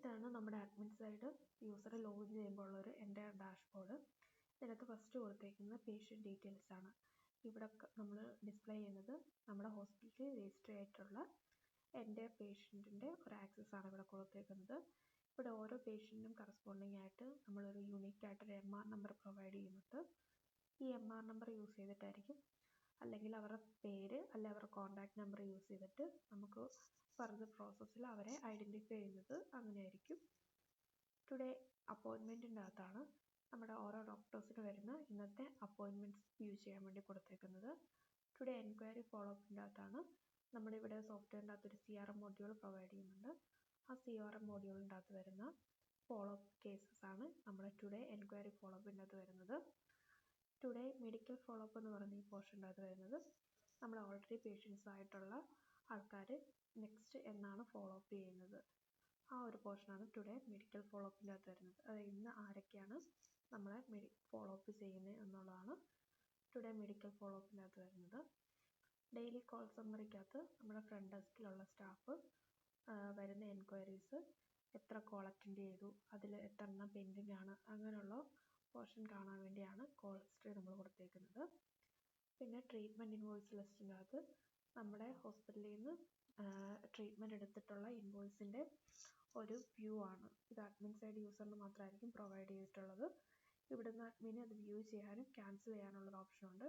ഇതാണ് നമ്മുടെ admin side user login ചെയ്യുമ്പോൾ ഉള്ളൊരു എൻ്റെ ഡാഷ്ബോർഡ്. ഇതിനകത്ത് ഫസ്റ്റ് കൊടുത്തേക്കുന്നത് പേഷ്യൻ്റ് ഡീറ്റെയിൽസ് ആണ്. ഇവിടെ നമ്മൾ ഡിസ്പ്ലേ ചെയ്യുന്നത് നമ്മുടെ ഹോസ്പിറ്റലിൽ രജിസ്റ്റർ ആയിട്ടുള്ള എൻ്റെ പേഷ്യൻറ്റിൻ്റെ ഒരു ആക്സസ് ആണ് ഇവിടെ കൊടുത്തേക്കുന്നത്. ഇവിടെ ഓരോ പേഷ്യൻറ്റിനും കറസ്പോണ്ടിങ് ആയിട്ട് നമ്മളൊരു യൂണിക് ആയിട്ടൊരു MR നമ്പർ പ്രൊവൈഡ് ചെയ്യുന്നുണ്ട്. ഈ MR നമ്പർ യൂസ് ചെയ്തിട്ടായിരിക്കും അല്ലെങ്കിൽ അവരുടെ പേര് അല്ലെ അവരുടെ കോൺടാക്ട് നമ്പർ യൂസ് ചെയ്തിട്ട് നമുക്ക് ഫർദർ പ്രോസസ്സിൽ അവരെ ഐഡൻറ്റിഫൈ ചെയ്യുന്നത് അങ്ങനെയായിരിക്കും. ടുഡേ അപ്പോയിൻമെൻറ്റിൻ്റെ അകത്താണ് നമ്മുടെ ഓരോ ഡോക്ടേഴ്സിന് വരുന്ന ഇന്നത്തെ അപ്പോയിൻമെൻറ്റ്സ് വ്യൂ ചെയ്യാൻ വേണ്ടി കൊടുത്തേക്കുന്നത്. ടുഡേ എൻക്വയറി ഫോളോ അപ്പിൻ്റെ അകത്താണ് നമ്മുടെ ഇവിടെ സോഫ്റ്റ്വെയറിൻ്റെ അകത്തൊരു CRM മോഡ്യൂൾ പ്രൊവൈഡ് ചെയ്യുന്നുണ്ട്. ആ CRM മോഡ്യൂളിൻ്റെ അകത്ത് വരുന്ന ഫോളോ അപ്പ് കേസസ് ആണ് നമ്മുടെ ടുഡേ എൻക്വയറി ഫോളോ അപ്പിൻ്റെ അകത്ത് വരുന്നത്. ടുഡേ മെഡിക്കൽ ഫോളോ അപ്പ് എന്ന് പറയുന്ന ഈ പോർഷൻ്റെ അകത്ത് വരുന്നത് നമ്മൾ ഓൾറെഡി പേഷ്യൻസ് ആയിട്ടുള്ള ആൾക്കാർ നെക്സ്റ്റ് എന്നാണ് ഫോളോ അപ്പ് ചെയ്യുന്നത്, ആ ഒരു പോർഷനാണ് ടുഡേ മെഡിക്കൽ ഫോളോ അപ്പിൻ്റെ അകത്ത് വരുന്നത്. അതായത് ഇന്ന് ആരൊക്കെയാണ് നമ്മളെ ഫോളോ അപ്പ് ചെയ്യുന്നത് എന്നുള്ളതാണ് ടുഡേ മെഡിക്കൽ ഫോളോ അപ്പിൻ്റെ അകത്ത് വരുന്നത്. ഡെയിലി കോൾ സമ്മറിക്കകത്ത് നമ്മുടെ ഫ്രണ്ട് ഡെസ്കിലുള്ള സ്റ്റാഫ് വരുന്ന എൻക്വയറീസ് എത്ര കോൾ അറ്റൻഡ് ചെയ്തു, അതിൽ എത്ര എണ്ണം പെൻഡിങ് ആണ്, അങ്ങനെയുള്ള പോർഷൻ കാണാൻ വേണ്ടിയാണ് കോൾ ഹിസ്റ്ററി നമ്മൾ കൊടുത്തേക്കുന്നത്. പിന്നെ ട്രീറ്റ്മെൻറ്റ് ഇൻവോയ്സ് ലിസ്റ്റിൻ്റെ അകത്ത് നമ്മുടെ ഹോസ്പിറ്റലിൽ നിന്ന് ട്രീറ്റ്മെൻറ്റ് എടുത്തിട്ടുള്ള ഇൻവോയ്സിൻ്റെ ഒരു വ്യൂ ആണ്. ഇത് അഡ്മിൻ സൈഡ് യൂസറിന് മാത്രമായിരിക്കും പ്രൊവൈഡ് ചെയ്തിട്ടുള്ളത്. ഇവിടുന്ന് അഡ്മിന് അത് വ്യൂ ചെയ്യാനും ക്യാൻസൽ ചെയ്യാനുള്ളൊരു ഓപ്ഷനുണ്ട്.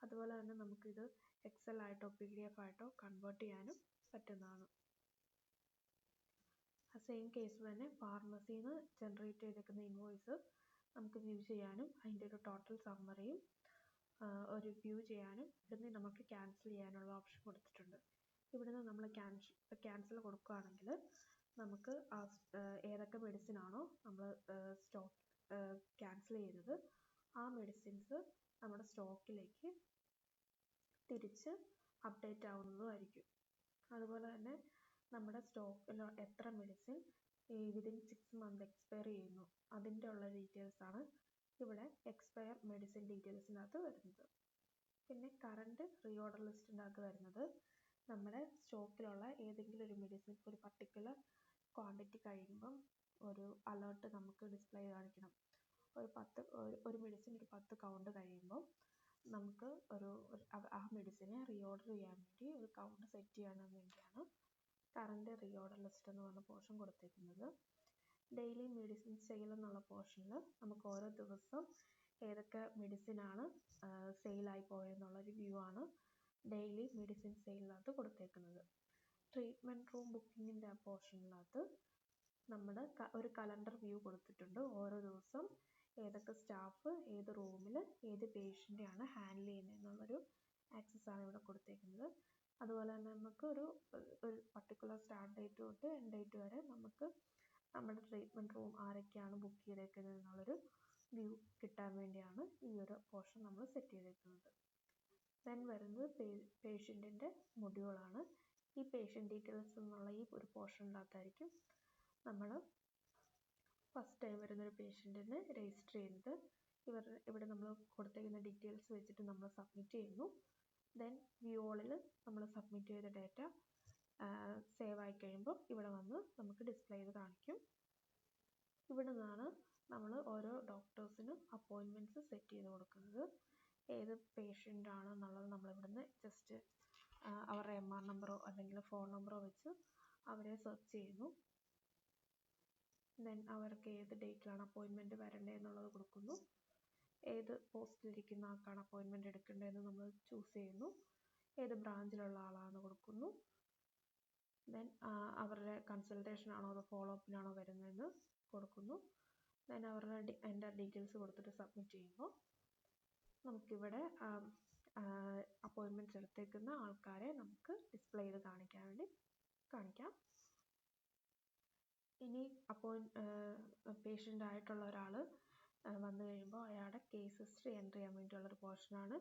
അതുപോലെ തന്നെ നമുക്കിത് Excel ആയിട്ടോ PDF ആയിട്ടോ കൺവേർട്ട് ചെയ്യാനും പറ്റുന്നതാണ്. സെയിം കേസ് തന്നെ ഫാർമസിയിൽ നിന്ന് ജനറേറ്റ് ചെയ്തേക്കുന്ന ഇൻവോയ്സ് നമുക്ക് വ്യൂ ചെയ്യാനും അതിൻ്റെ ഒരു ടോട്ടൽ സമ്മറിയും ഒരു വ്യൂ ചെയ്യാനും ഇവിടുന്ന് നമുക്ക് ക്യാൻസൽ ചെയ്യാനുള്ള ഓപ്ഷൻ കൊടുത്തിട്ടുണ്ട്. ഇവിടുന്ന് നമ്മൾ ക്യാൻസൽ കൊടുക്കുകയാണെങ്കിൽ നമുക്ക് ഏതൊക്കെ മെഡിസിൻ ആണോ നമ്മൾ സ്റ്റോക്ക് ക്യാൻസൽ ചെയ്തത് ആ മെഡിസിൻസ് നമ്മുടെ സ്റ്റോക്കിലേക്ക് തിരിച്ച് അപ്ഡേറ്റ് ആവുന്നതുമായിരിക്കും. അതുപോലെ തന്നെ നമ്മുടെ സ്റ്റോക്കിൽ എത്ര മെഡിസിൻ വിതിൻ 6 months എക്സ്പയർ ചെയ്യുന്നു അതിൻ്റെ ഉള്ള ഡീറ്റെയിൽസാണ് ഇവിടെ എക്സ്പയർ മെഡിസിൻ ഡീറ്റെയിൽസിനകത്ത് വരുന്നത്. പിന്നെ കറണ്ട് റീഓർഡർ ലിസ്റ്റിൻ്റെ അകത്ത് വരുന്നത് നമ്മുടെ സ്റ്റോക്കിലുള്ള ഏതെങ്കിലും ഒരു മെഡിസിൻ ഒരു പർട്ടിക്കുലർ ക്വാണ്ടിറ്റി കഴിയുമ്പം ഒരു അലേർട്ട് നമുക്ക് ഡിസ്പ്ലേ കാണിക്കണം. ഒരു മെഡിസിൻ ഒരു 10 കൗണ്ട് കഴിയുമ്പോൾ നമുക്ക് ആ മെഡിസിനെ റീഓർഡർ ചെയ്യാൻ വേണ്ടി ഒരു കൗണ്ട് സെറ്റ് ചെയ്യാൻ വേണ്ടിയാണ് കറണ്ട് റീഓർഡർ ലിസ്റ്റ് എന്ന് പറഞ്ഞ പോർഷൻ കൊടുത്തേക്കുന്നത്. ഡെയിലി മെഡിസിൻ സെയിൽ എന്നുള്ള പോർഷനിൽ നമുക്ക് ഓരോ ദിവസം ഏതൊക്കെ മെഡിസിനാണ് സെയിലായി പോയെന്നുള്ളൊരു വ്യൂ ആണ് ഡെയിലി മെഡിസിൻ സെയിലിനകത്ത് കൊടുത്തേക്കുന്നത്. ട്രീറ്റ്മെൻറ്റ് റൂം ബുക്കിങ്ങിൻ്റെ ആ പോർഷനിനകത്ത് നമ്മുടെ ഒരു കലണ്ടർ വ്യൂ കൊടുത്തിട്ടുണ്ട്. ഓരോ ദിവസം ഏതൊക്കെ സ്റ്റാഫ് ഏത് റൂമിൽ ഏത് പേഷ്യൻ്റെയാണ് ഹാൻഡിൽ ചെയ്യുന്നത് എന്നുള്ളൊരു ആക്സസ് ആണ് ഇവിടെ കൊടുത്തേക്കുന്നത്. അതുപോലെ തന്നെ നമുക്ക് ഒരു പർട്ടിക്കുലർ സ്റ്റാർട്ട് ഡേറ്റ് തൊട്ട് എൻഡ് ഡേറ്റ് വരെ നമുക്ക് നമ്മുടെ ട്രീറ്റ്മെൻറ്റ് റൂം ആരൊക്കെയാണ് ബുക്ക് ചെയ്തേക്കുന്നത് എന്നുള്ളൊരു വ്യൂ കിട്ടാൻ വേണ്ടിയാണ് ഈ ഒരു പോർഷൻ നമ്മൾ സെറ്റ് ചെയ്തേക്കുന്നത്. ദെൻ വരുന്നത് പേഷ്യൻറ്റിൻ്റെ മൊഡ്യൂളാണ്. ഈ പേഷ്യൻ്റ് ഡീറ്റെയിൽസ് എന്നുള്ള ഈ ഒരു പോർഷനിനകത്തായിരിക്കും നമ്മൾ ഫസ്റ്റ് ടൈം വരുന്നൊരു പേഷ്യൻറ്റിനെ രജിസ്റ്റർ ചെയ്യുന്നത്. ഇവിടെ നമ്മൾ കൊടുത്തേക്കുന്ന ഡീറ്റെയിൽസ് വെച്ചിട്ട് നമ്മൾ സബ്മിറ്റ് ചെയ്യുന്നു. ദെൻ വ്യൂ ഓളിൽ നമ്മൾ സബ്മിറ്റ് ചെയ്ത ഡേറ്റ സേവ് ആയി കഴിയുമ്പോൾ ഇവിടെ വന്ന് നമുക്ക് ഡിസ്പ്ലേ ചെയ്ത് കാണിക്കും. ഇവിടെ നിന്നാണ് നമ്മൾ ഓരോ ഡോക്ടേഴ്സിനും അപ്പോയിൻമെൻറ്റ്സ് സെറ്റ് ചെയ്ത് കൊടുക്കുന്നത്. ഏത് പേഷ്യൻ്റ് ആണെന്നുള്ളത് നമ്മളിവിടുന്ന് ജസ്റ്റ് അവരുടെ MR നമ്പറോ അല്ലെങ്കിൽ ഫോൺ നമ്പറോ വെച്ച് അവരെ സെർച്ച് ചെയ്യുന്നു. ദെൻ അവർക്ക് ഏത് ഡേറ്റിലാണ് അപ്പോയിൻമെൻറ്റ് വരേണ്ടത് എന്നുള്ളത് കൊടുക്കുന്നു. ഏത് പോസ്റ്റിലിരിക്കുന്ന ആൾക്കാണ് അപ്പോയിൻമെൻറ്റ് എടുക്കേണ്ടതെന്ന് നമ്മൾ ചൂസ് ചെയ്യുന്നു. ഏത് ബ്രാഞ്ചിലുള്ള ആളാണെന്ന് കൊടുക്കുന്നു. ദെൻ അവരുടെ കൺസൾട്ടേഷൻ ആണോ അതോ ഫോളോ അപ്പിനാണോ വരുന്നതെന്ന് കൊടുക്കുന്നു. ദെൻ അവരുടെ എൻ്റെ ഡീറ്റെയിൽസ് കൊടുത്തിട്ട് സബ്മിറ്റ് ചെയ്യുമ്പോൾ നമുക്കിവിടെ അപ്പോയിൻമെൻറ്റ്സ് എടുത്തേക്കുന്ന ആൾക്കാരെ നമുക്ക് ഡിസ്പ്ലേ ചെയ്ത് കാണിക്കാം. ഇനി പേഷ്യൻ്റ് ആയിട്ടുള്ള ഒരാൾ വന്നു കഴിയുമ്പോൾ അയാളുടെ കേസ് ഹിസ്റ്ററി എൻ്റർ ചെയ്യാൻ വേണ്ടിയുള്ളൊരു പോർഷനാണ്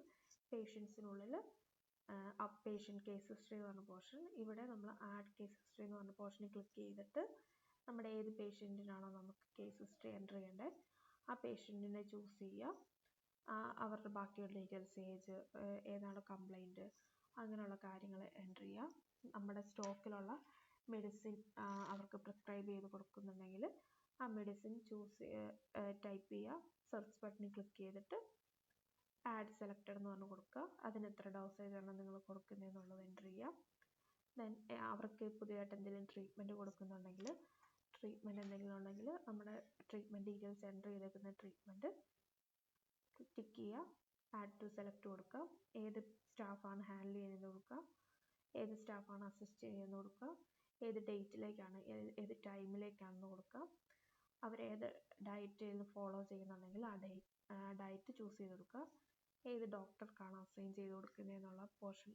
പേഷ്യൻസിനുള്ളിൽ പേഷ്യൻ്റ് കേസ് ഹിസ്റ്ററി എന്ന് പറഞ്ഞ പോർഷൻ. ഇവിടെ നമ്മൾ ആഡ് കേസ് ഹിസ്റ്ററി എന്ന് പറഞ്ഞ പോർഷനിൽ ക്ലിക്ക് ചെയ്തിട്ട് നമ്മുടെ ഏത് പേഷ്യൻറ്റിനാണോ നമുക്ക് കേസ് ഹിസ്റ്ററി എൻ്റർ ചെയ്യേണ്ടത് ആ പേഷ്യൻറ്റിനെ ചൂസ് ചെയ്യുക. അവരുടെ ബാക്കിയുള്ള ഡീറ്റെയിൽസ് ഏജ് ഏതാണ് കംപ്ലൈൻറ്റ് അങ്ങനെയുള്ള കാര്യങ്ങൾ എൻ്റർ ചെയ്യുക. നമ്മുടെ സ്റ്റോക്കിലുള്ള മെഡിസിൻ അവർക്ക് പ്രിസ്ക്രൈബ് ചെയ്ത് കൊടുക്കുന്നുണ്ടെങ്കിൽ ആ മെഡിസിൻ ടൈപ്പ് ചെയ്യുക, സെർച്ച് ബട്ടണിൽ ക്ലിക്ക് ചെയ്തിട്ട് ആഡ് സെലക്റ്റഡ് എന്ന് പറഞ്ഞ് കൊടുക്കുക. അതിന് എത്ര ഡോസേജ് ആണ് നിങ്ങൾ കൊടുക്കുന്നതെന്നുള്ളത് എൻ്റർ ചെയ്യുക. ദെൻ അവർക്ക് പുതിയതായിട്ട് എന്തെങ്കിലും ട്രീറ്റ്മെൻറ്റ് കൊടുക്കുന്നുണ്ടെങ്കിൽ നമ്മുടെ ട്രീറ്റ്മെൻറ്റ് ഡീറ്റെയിൽസ് എൻ്റർ ചെയ്തേക്കുന്ന ട്രീറ്റ്മെൻറ്റ് ടിക്ക് ചെയ്യുക, ആഡ് ടു സെലക്ട് കൊടുക്കുക, ഏത് സ്റ്റാഫാണ് ഹാൻഡിൽ ചെയ്യുന്നത് കൊടുക്കുക, ഏത് സ്റ്റാഫാണ് അസിസ്റ്റ് ചെയ്യുന്നത് കൊടുക്കുക, ഏത് ഡേറ്റിലേക്കാണ് ഏത് ടൈമിലേക്കാണെന്ന് കൊടുക്കുക, അവരേത് ഡയറ്റ് ഫോളോ ചെയ്യുന്നുണ്ടെങ്കിൽ ആ ഡയറ്റ് ചൂസ് ചെയ്ത് കൊടുക്കുക, ഏത് ഡോക്ടർക്കാണ് അസൈൻ ചെയ്ത് കൊടുക്കുന്നതെന്നുള്ള പോർഷൻ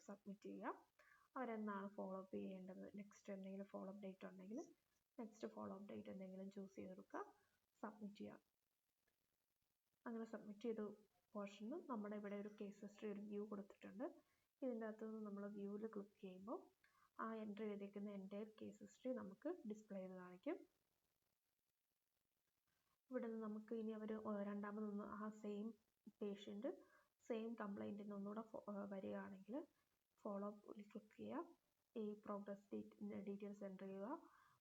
സബ്മിറ്റ് ചെയ്യുക, അവരെന്നാണ് ഫോളോ അപ്പ് ചെയ്യേണ്ടത്, നെക്സ്റ്റ് എന്തെങ്കിലും ഫോളോ അപ്പ് ഡേറ്റ് ഉണ്ടെങ്കിൽ നെക്സ്റ്റ് ഫോളോ അപ്പ് ഡേറ്റ് എന്തെങ്കിലും ചൂസ് ചെയ്ത് കൊടുക്കുക, സബ്മിറ്റ് ചെയ്യുക. അങ്ങനെ സബ്മിറ്റ് ചെയ്ത പോർഷന് നമ്മുടെ ഇവിടെ ഒരു കേസ് ഹിസ്റ്ററി ഒരു വ്യൂ കൊടുത്തിട്ടുണ്ട്. ഇതിൻ്റെ അകത്ത് നിന്ന് നമ്മൾ വ്യൂവിൽ ക്ലിക്ക് ചെയ്യുമ്പോൾ ആ എൻ്റർ ചെയ്തേക്കുന്ന എൻ്റയർ കേസ് ഹിസ്റ്ററി നമുക്ക് ഡിസ്പ്ലേ ചെയ്ത് കാണിക്കും. ഇവിടെ നിന്ന് നമുക്ക് ഇനി അവർ രണ്ടാമതൊന്ന് ആ സെയിം പേഷ്യൻ്റ് സെയിം കംപ്ലൈൻറ്റിന് ഒന്നുകൂടെ വരികയാണെങ്കിൽ ഫോളോ അപ്പിൽ ക്ലിക്ക് ചെയ്യുക, ഈ പ്രോഗ്രസ് ഡീറ്റെയിൽസ് എൻ്റർ ചെയ്യുക,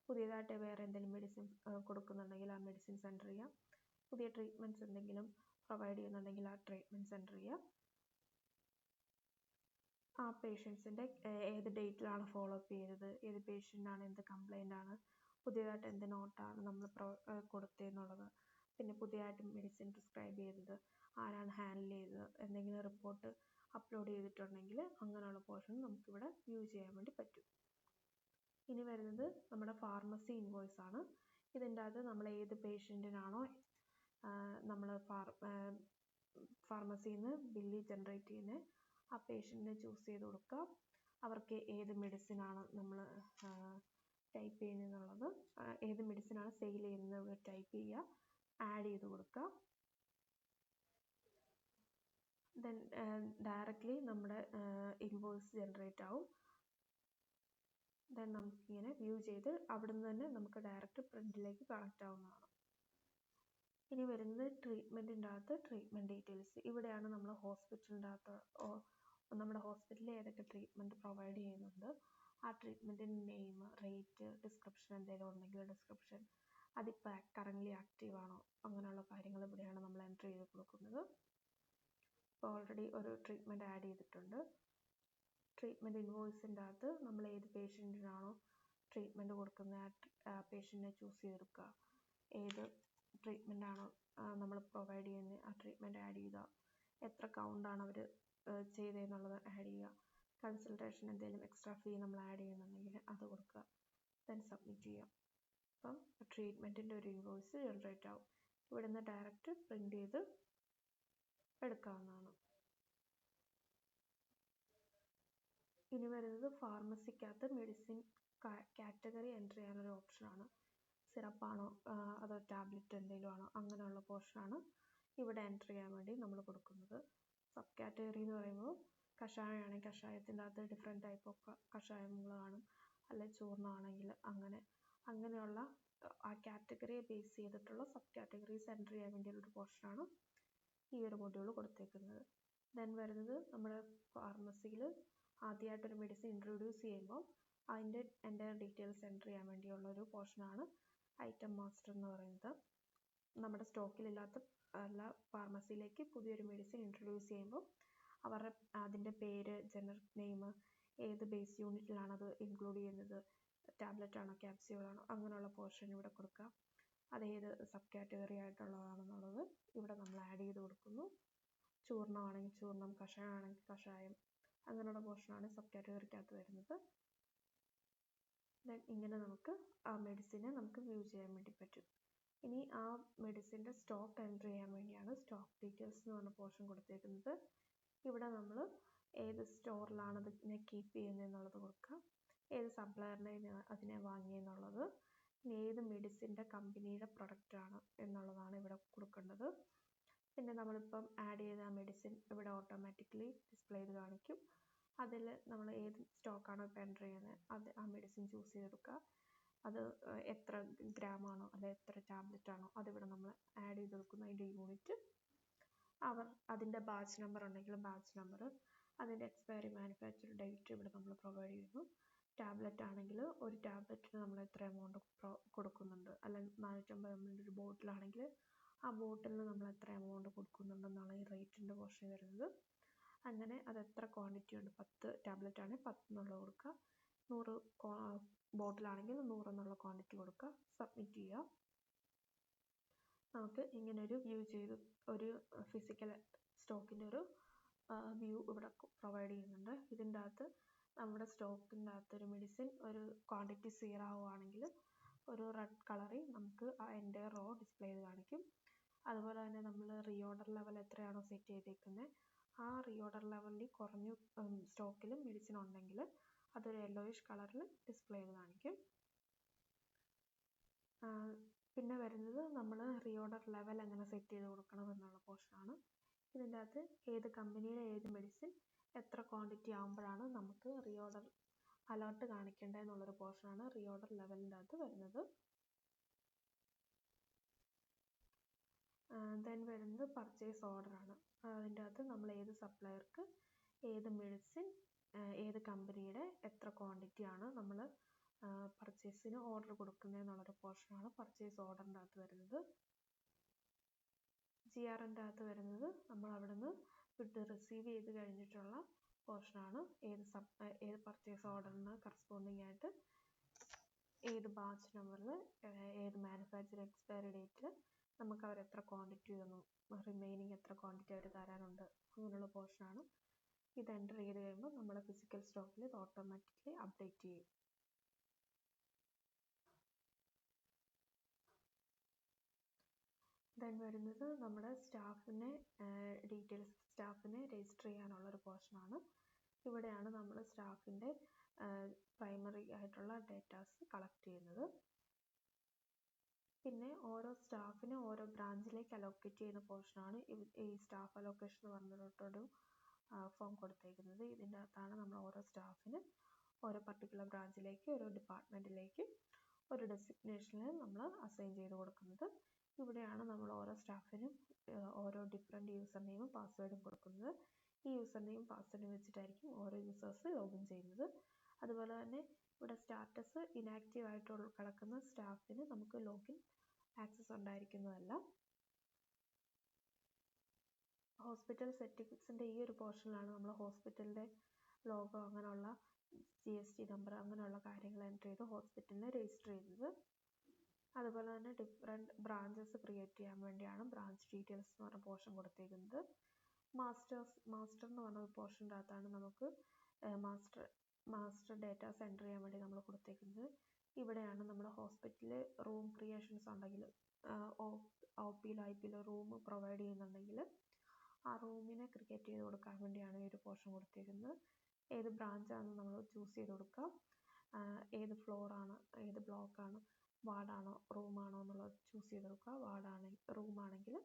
പുതിയതായിട്ട് വേറെ എന്തെങ്കിലും മെഡിസിൻ കൊടുക്കുന്നുണ്ടെങ്കിൽ ആ മെഡിസിൻസ് എൻ്റർ ചെയ്യുക, പുതിയ ട്രീറ്റ്മെൻറ്റ്സ് എന്തെങ്കിലും പ്രൊവൈഡ് ചെയ്യുന്നുണ്ടെങ്കിൽ ആ ട്രീറ്റ്മെൻറ്റ്സ് എൻ്റർ ചെയ്യുക, ആ പേഷ്യൻസിൻ്റെ ഏത് ഡേറ്റിലാണ് ഫോളോ അപ്പ് ചെയ്തത്, ഏത് പേഷ്യൻ്റാണ്, എന്ത് കംപ്ലൈൻ്റ് ആണ്, പുതിയതായിട്ട് എന്ത് നോട്ടാണ് നമ്മൾ കൊടുത്തതെന്നുള്ളത്, പിന്നെ പുതിയതായിട്ട് മെഡിസിൻ പ്രിസ്ക്രൈബ് ചെയ്തത് ആരാണ് ഹാൻഡിൽ ചെയ്തത്, എന്തെങ്കിലും റിപ്പോർട്ട് അപ്ലോഡ് ചെയ്തിട്ടുണ്ടെങ്കിൽ അങ്ങനെയുള്ള പോർഷൻ നമുക്കിവിടെ വ്യൂ ചെയ്യാൻ വേണ്ടി പറ്റും. ഇനി വരുന്നത് നമ്മുടെ ഫാർമസി ഇൻവോയ്സ് ആണ്. ഇതിൻ്റെ അകത്ത് നമ്മൾ ഏത് പേഷ്യൻറ്റിനാണോ നമ്മൾ ഫാർമസിയിൽ നിന്ന് ബില്ല് ജനറേറ്റ് ചെയ്യുന്നത് ആ പേഷ്യൻറ്റിനെ ചൂസ് ചെയ്ത് കൊടുക്കുക, അവർക്ക് ഏത് മെഡിസിനാണ് നമ്മൾ ടൈപ്പ് ചെയ്യുന്നതെന്നുള്ളത്, ഏത് മെഡിസിനാണ് സെയിൽ ചെയ്യുന്നത് ടൈപ്പ് ചെയ്യുക, ആഡ് ചെയ്ത് കൊടുക്കുക. ദെൻ ഡയറക്റ്റ്ലി നമ്മുടെ ഇൻവോയ്സ് ജനറേറ്റ് ആവും. ദെൻ നമുക്കിങ്ങനെ വ്യൂ ചെയ്ത് അവിടുന്ന് തന്നെ നമുക്ക് ഡയറക്റ്റ് പ്രിൻറ്റിലേക്ക് കണക്റ്റ് ആവുന്നതാണ്. ഇനി വരുന്നത് ട്രീറ്റ്മെൻറ്റിൻ്റെ അകത്ത് ട്രീറ്റ്മെൻറ്റ് ഡീറ്റെയിൽസ്. ഇവിടെയാണ് നമ്മൾ ഹോസ്പിറ്റലിൻ്റെ അകത്ത് നമ്മുടെ ഹോസ്പിറ്റലിൽ ഏതൊക്കെ ട്രീറ്റ്മെൻറ്റ് പ്രൊവൈഡ് ചെയ്യുന്നുണ്ട് ആ ട്രീറ്റ്മെൻറ്റിൻ്റെ നെയിം, റേറ്റ്, ഡിസ്ക്രിപ്ഷൻ എന്തെങ്കിലും ഉണ്ടെങ്കിൽ ഡിസ്ക്രിപ്ഷൻ, അതിപ്പോൾ കറൻ്റ്ലി ആക്റ്റീവ് ആണോ, അങ്ങനെയുള്ള കാര്യങ്ങൾ ഇവിടെയാണ് നമ്മൾ എൻ്റർ ചെയ്ത് കൊടുക്കുന്നത്. ഇപ്പോൾ ഓൾറെഡി ഒരു ട്രീറ്റ്മെൻറ്റ് ആഡ് ചെയ്തിട്ടുണ്ട്. ട്രീറ്റ്മെൻറ്റ് ഇൻവോയ്സിൻ്റെ അകത്ത് നമ്മൾ ഏത് പേഷ്യൻറ്റിനാണോ ട്രീറ്റ്മെൻറ്റ് കൊടുക്കുന്നത് ആ പേഷ്യൻറ്റിനെ ചൂസ് ചെയ്തെടുക്കുക, ഏത് ട്രീറ്റ്മെൻറ്റാണോ നമ്മൾ പ്രൊവൈഡ് ചെയ്യുന്നത് ആ ട്രീറ്റ്മെൻറ്റ് ആഡ് ചെയ്യുക, എത്ര കൗണ്ടാണ് അവർ ചെയ്തതെന്നുള്ളത് ആഡ് ചെയ്യുക, കൺസൾട്ടേഷൻ എന്തെങ്കിലും എക്സ്ട്രാ ഫീ നമ്മൾ ആഡ് ചെയ്യുന്നുണ്ടെങ്കിൽ അത് കൊടുക്കുക, ദെൻ സബ്മിറ്റ് ചെയ്യുക. അപ്പം ട്രീറ്റ്മെൻറ്റിൻ്റെ ഒരു ഇൻവോയ്സ് ജനറേറ്റ് ആവും. ഇവിടെ നിന്ന് ഡയറക്റ്റ് പ്രിൻ്റ് ചെയ്ത് എടുക്കാവുന്നതാണ്. ഇനി വരുന്നത് ഫാർമസിക്കകത്ത് മെഡിസിൻ കാറ്റഗറി എൻ്റർ ചെയ്യാനൊരു ഓപ്ഷനാണ്. സിറപ്പാണോ അതോ ടാബ്ലറ്റ് എന്തെങ്കിലും ആണോ അങ്ങനെയുള്ള പോർഷനാണ് ഇവിടെ എൻ്റർ ചെയ്യാൻ വേണ്ടി നമ്മൾ കൊടുക്കുന്നത്. സബ് കാറ്റഗറി എന്ന് പറയുമ്പോൾ കഷായമാണെങ്കിൽ കഷായത്തിൻ്റെ അകത്ത് ഡിഫറെൻറ്റ് ടൈപ്പ് ഓഫ് കഷായങ്ങൾ കാണും, അല്ലെ ചൂർണ്ണമാണെങ്കിൽ അങ്ങനെയുള്ള ആ കാറ്റഗറിയെ ബേസ് ചെയ്തിട്ടുള്ള സബ് കാറ്റഗറീസ് എൻ്റർ ചെയ്യാൻ വേണ്ടിയുള്ളൊരു പോർഷനാണ് ഈ ഒരു മൊഡ്യൂൾ കൊടുത്തേക്കുന്നത്. ദെൻ വരുന്നത് നമ്മുടെ ഫാർമസിയിൽ ആദ്യമായിട്ടൊരു മെഡിസിൻ ഇൻട്രൊഡ്യൂസ് ചെയ്യുമ്പോൾ അതിൻ്റെ എൻ്റെ ഡീറ്റെയിൽസ് എൻ്റർ ചെയ്യാൻ വേണ്ടിയുള്ളൊരു പോർഷനാണ് ഐറ്റം മാസ്റ്റർ എന്ന് പറയുന്നത്. നമ്മുടെ സ്റ്റോക്കിലില്ലാത്ത എല്ലാ ഫാർമസിയിലേക്ക് പുതിയൊരു മെഡിസിൻ ഇൻട്രൊഡ്യൂസ് ചെയ്യുമ്പോൾ അവരുടെ അതിൻ്റെ പേര്, ജനറിക് നെയിം, ഏത് ബേസ് യൂണിറ്റിലാണത് ഇൻക്ലൂഡ് ചെയ്യുന്നത്, ടാബ്ലറ്റ് ആണോ ക്യാപ്സ്യൂളാണോ അങ്ങനെയുള്ള പോർഷൻ ഇവിടെ കൊടുക്കുക, അതേത് സബ് കാറ്റഗറി ആയിട്ടുള്ളതാണെന്നുള്ളത് ഇവിടെ നമ്മൾ ആഡ് ചെയ്ത് കൊടുക്കുന്നു. ചൂർണ്ണമാണെങ്കിൽ ചൂർണ്ണം, കഷായമാണെങ്കിൽ കഷായം, അങ്ങനെയുള്ള പോർഷനാണ് സബ് കാറ്റഗറിക്കകത്ത് വരുന്നത്. ദെൻ ഇങ്ങനെ നമുക്ക് ആ മെഡിസിനെ നമുക്ക് വ്യൂ ചെയ്യാൻ വേണ്ടി പറ്റും. ഇനി ആ മെഡിസിൻ്റെ സ്റ്റോക്ക് എൻ്റർ ചെയ്യാൻ വേണ്ടിയാണ് സ്റ്റോക്ക് ഡീറ്റെയിൽസ് എന്ന് പറഞ്ഞ പോർഷൻ കൊടുത്തേക്കുന്നത്. ഇവിടെ നമ്മൾ ഏത് സ്റ്റോറിലാണ് അതിനെ കീപ്പ് ചെയ്യുന്നതെന്നുള്ളത് കൊടുക്കുക, ഏത് സപ്ലയറിനെ അതിനെ വാങ്ങിയെന്നുള്ളത്, ഏത് മെഡിസിൻ്റെ കമ്പനിയുടെ പ്രൊഡക്റ്റാണ് എന്നുള്ളതാണ് ഇവിടെ കൊടുക്കേണ്ടത്. പിന്നെ നമ്മളിപ്പം ആഡ് ചെയ്ത ആ മെഡിസിൻ ഇവിടെ ഓട്ടോമാറ്റിക്കലി ഡിസ്പ്ലേ ചെയ്ത് കാണിക്കും. അതിൽ നമ്മൾ ഏത് സ്റ്റോക്കാണോ ഇപ്പോൾ എൻ്റർ ചെയ്യുന്നത് അത് ആ മെഡിസിൻ ചൂസ് ചെയ്തെടുക്കുക, അത് എത്ര ഗ്രാമാണോ അല്ലെ എത്ര ടാബ്ലറ്റ് ആണോ അതിവിടെ നമ്മൾ ആഡ് ചെയ്ത് കൊടുക്കുന്നു, അതിൻ്റെ യൂണിറ്റ്, അതിൻ്റെ ബാച്ച് നമ്പർ ഉണ്ടെങ്കിൽ ബാച്ച് നമ്പർ, അതിൻ്റെ എക്സ്പയറി മാനുഫാക്ചർ ഡേറ്റ് ഇവിടെ നമ്മൾ പ്രൊവൈഡ് ചെയ്യുന്നു. ടാബ്ലറ്റ് ആണെങ്കിൽ ഒരു ടാബ്ലറ്റിന് നമ്മൾ എത്ര എമൗണ്ട് കൊടുക്കുന്നുണ്ട്, അല്ലെങ്കിൽ 450 ml ഒരു ബോട്ടിലാണെങ്കിൽ ആ ബോട്ടിലിന് നമ്മൾ എത്ര എമൗണ്ട് കൊടുക്കുന്നുണ്ടെന്നാണ് ഈ റേറ്റിൻ്റെ പോർഷൻ വരുന്നത്. അങ്ങനെ അത് എത്ര ക്വാണ്ടിറ്റി ഉണ്ട്, 10 ടാബ്ലറ്റ് ആണെങ്കിൽ 10 എന്നുള്ളത് കൊടുക്കുക, 100 ബോട്ടിലാണെങ്കിൽ 100 എന്നുള്ള ക്വാണ്ടിറ്റി കൊടുക്കുക, സബ്മിറ്റ് ചെയ്യുക. നമുക്ക് ഇങ്ങനെ ഒരു വ്യൂ ചെയ്ത് ഒരു ഫിസിക്കൽ സ്റ്റോക്കിൻ്റെ ഒരു വ്യൂ ഇവിടെ പ്രൊവൈഡ് ചെയ്യുന്നുണ്ട്. ഇതിൻ്റെ അകത്ത് നമ്മുടെ സ്റ്റോക്കിൻ്റെ അകത്ത് ഒരു മെഡിസിൻ ഒരു ക്വാണ്ടിറ്റി 0 ആവുകയാണെങ്കിൽ ഒരു റെഡ് കളറിൽ നമുക്ക് ആ എൻ്റെ റോ ഡിസ്പ്ലേ ചെയ്ത് കാണിക്കും. അതുപോലെ തന്നെ നമ്മൾ റീഓർഡർ ലെവൽ എത്രയാണോ സെറ്റ് ചെയ്തേക്കുന്നത് ആ റീഓർഡർ ലെവലിൽ കുറഞ്ഞ സ്റ്റോക്കിലും മെഡിസിൻ ഉണ്ടെങ്കിൽ അതൊരു യെല്ലോയിഷ് കളറിൽ ഡിസ്പ്ലേ ചെയ്ത് കാണിക്കും. പിന്നെ വരുന്നത് നമ്മൾ റീഓർഡർ ലെവൽ എങ്ങനെ സെറ്റ് ചെയ്ത് കൊടുക്കണം എന്നുള്ള പോർഷനാണ്. ഇതിൻ്റെ അകത്ത് ഏത് കമ്പനിയുടെ ഏത് മെഡിസിൻ എത്ര ക്വാണ്ടിറ്റി ആകുമ്പോഴാണ് നമുക്ക് റീഓർഡർ അലേർട്ട് കാണിക്കേണ്ടത് എന്നുള്ളൊരു പോർഷനാണ് റീഓർഡർ ലെവലിൻ്റെ അകത്ത് വരുന്നത്. ദെൻ വരുന്നത് പർച്ചേസ് ഓർഡറാണ്. അതിൻ്റെ അകത്ത് നമ്മൾ ഏത് സപ്ലയർക്ക് ഏത് മെഡിസിൻ ഏത് കമ്പനിയുടെ എത്ര ക്വാണ്ടിറ്റിയാണ് നമ്മൾ പർച്ചേസിന് ഓർഡർ കൊടുക്കുന്നത് എന്നുള്ളൊരു പോർഷനാണ് പർച്ചേസ് ഓർഡറിൻ്റെ അകത്ത് വരുന്നത്. GRൻ്റെ അകത്ത് വരുന്നത് നമ്മൾ അവിടെ നിന്ന് ഫുഡ് റിസീവ് ചെയ്ത് കഴിഞ്ഞിട്ടുള്ള പോർഷനാണ്. ഏത് പർച്ചേസ് ഓർഡറിന് കറസ്പോണ്ടിങ് ആയിട്ട് ഏത് ബാച്ച് നമ്പറിൽ ഏത് മാനുഫാക്ചറിങ് എക്സ്പയറി ഡേറ്റിൽ നമുക്ക് അവർ എത്ര ക്വാണ്ടിറ്റി തന്നു, റിമൈനിങ് എത്ര ക്വാണ്ടിറ്റി അവർ തരാനുണ്ട്, അങ്ങനെയുള്ള പോർഷനാണ്. ഇത് എൻ്റർ ചെയ്ത് കഴിയുമ്പോൾ നമ്മുടെ ഫിസിക്കൽ സ്റ്റോക്കിൽ ഇത് ഓട്ടോമാറ്റിക്കലി അപ്ഡേറ്റ് ചെയ്യും. ദെൻ വരുന്നത് നമ്മുടെ സ്റ്റാഫിനെ ഡീറ്റെയിൽസ് സ്റ്റാഫിനെ രജിസ്റ്റർ ചെയ്യാനുള്ളൊരു പോർഷനാണ്. ഇവിടെയാണ് നമ്മൾ സ്റ്റാഫിൻ്റെ പ്രൈമറി ആയിട്ടുള്ള ഡേറ്റാസ് കളക്ട് ചെയ്യുന്നത്. പിന്നെ ഓരോ സ്റ്റാഫിനെ ഓരോ ബ്രാഞ്ചിലേക്ക് അലോക്കേറ്റ് ചെയ്യുന്ന പോർഷനാണ് ഈ സ്റ്റാഫ് അലോക്കേഷൻ എന്ന് പറഞ്ഞിട്ടൊരു ഫോം കൊടുത്തേക്കുന്നത്. ഇതിൻ്റെ അകത്താണ് നമ്മൾ ഓരോ സ്റ്റാഫിന് ഓരോ പർട്ടിക്കുലർ ബ്രാഞ്ചിലേക്ക് ഒരു ഡിപ്പാർട്ട്മെൻറ്റിലേക്ക് ഒരു ഡെസിഗ്നേഷനിൽ നമ്മൾ അസൈൻ ചെയ്ത് കൊടുക്കുന്നത്. ഇവിടെയാണ് നമ്മൾ ഓരോ സ്റ്റാഫിനും ഓരോ ഡിഫറെൻറ്റ് യൂസർ നെയിമും പാസ്വേഡും കൊടുക്കുന്നത്. ഈ യൂസർ നെയിം പാസ്വേഡും വെച്ചിട്ടായിരിക്കും ഓരോ യൂസേഴ്സ് ലോഗിൻ ചെയ്യുന്നത്. അതുപോലെ തന്നെ ഇവിടെ സ്റ്റാറ്റസ് ഇനാക്റ്റീവ് ആയിട്ട് കിടക്കുന്ന സ്റ്റാഫിന് നമുക്ക് ലോഗിൻ ആക്സസ് ഉണ്ടായിരിക്കുന്നതല്ല. ഹോസ്പിറ്റൽ സെറ്റിംഗ്സിൻ്റെ ഈ ഒരു പോർഷനിലാണ് നമ്മൾ ഹോസ്പിറ്റലിൻ്റെ ലോഗോ അങ്ങനെയുള്ള GST നമ്പർ അങ്ങനെയുള്ള കാര്യങ്ങൾ എൻ്റർ ചെയ്ത് ഹോസ്പിറ്റലിനെ രജിസ്റ്റർ ചെയ്യുന്നത്. അതുപോലെ തന്നെ ഡിഫറെൻറ്റ് ബ്രാഞ്ചസ് ക്രിയേറ്റ് ചെയ്യാൻ വേണ്ടിയാണ് ബ്രാഞ്ച് ഡീറ്റെയിൽസ് എന്ന് പറഞ്ഞ പോർഷൻ കൊടുത്തേക്കുന്നത്. മാസ്റ്റർ എന്ന് പറഞ്ഞ പോർഷൻ്റെ അകത്താണ് നമുക്ക് മാസ്റ്റർ ഡേറ്റാസ് എൻ്റർ ചെയ്യാൻ വേണ്ടി നമ്മൾ കൊടുത്തേക്കുന്നത്. ഇവിടെയാണ് നമ്മുടെ ഹോസ്പിറ്റലിൽ റൂം ക്രിയേഷൻസ് ഉണ്ടെങ്കിൽ OPയിലോ IPയിലോ റൂം പ്രൊവൈഡ് ചെയ്യുന്നുണ്ടെങ്കിൽ ആ റൂമിനെ ക്രിയേറ്റ് ചെയ്ത് കൊടുക്കാൻ വേണ്ടിയാണ് ഈ ഒരു പോർഷൻ കൊടുത്തേക്കുന്നത്. ഏത് ബ്രാഞ്ചാണെന്ന് നമ്മൾ ചൂസ് ചെയ്ത് കൊടുക്കുക, ഏത് ഫ്ലോറാണ് ഏത് ബ്ലോക്കാണ് വാർഡാണോ റൂമാണോ എന്നുള്ളത് ചൂസ് ചെയ്ത് കൊടുക്കുക. റൂമാണെങ്കിൽ